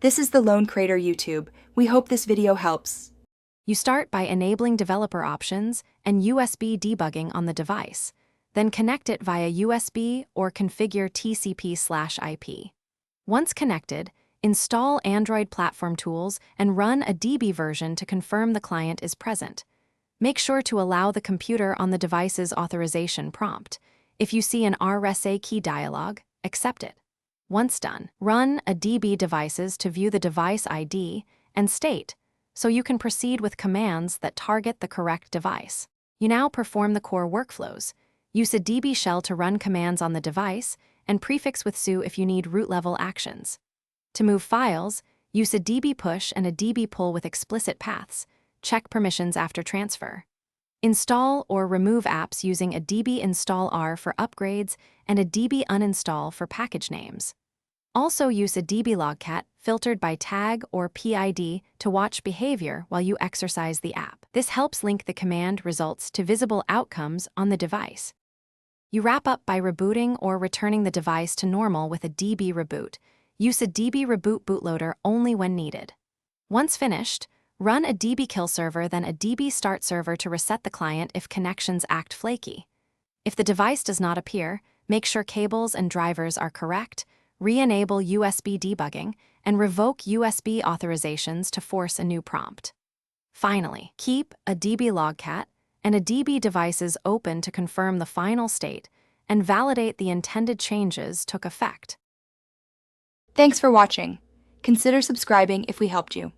This is the Lone Crater YouTube. We hope this video helps. You start by enabling developer options and USB debugging on the device, then connect it via USB or configure TCP/IP. Once connected, install Android platform tools and run a DB version to confirm the client is present. Make sure to allow the computer on the device's authorization prompt. If you see an RSA key dialog, accept it. Once done, run a DB devices to view the device ID and state, so you can proceed with commands that target the correct device. You now perform the core workflows. Use a DB shell to run commands on the device, and prefix with su if you need root-level actions. To move files, use a DB push and a DB pull with explicit paths. Check permissions after transfer. Install or remove apps using a DB install R for upgrades and a DB uninstall for package names. Also use a DB logcat filtered by tag or PID to watch behavior while you exercise the app. This helps link the command results to visible outcomes on the device. You wrap up by rebooting or returning the device to normal with a DB reboot. Use a DB reboot bootloader only when needed. Once finished, run a DB kill server then a DB start server to reset the client if connections act flaky. If the device does not appear, make sure cables and drivers are correct, re-enable USB debugging, and revoke USB authorizations to force a new prompt. Finally, keep a DB logcat and a DB devices open to confirm the final state and validate the intended changes took effect. Thanks for watching. Consider subscribing if we helped you.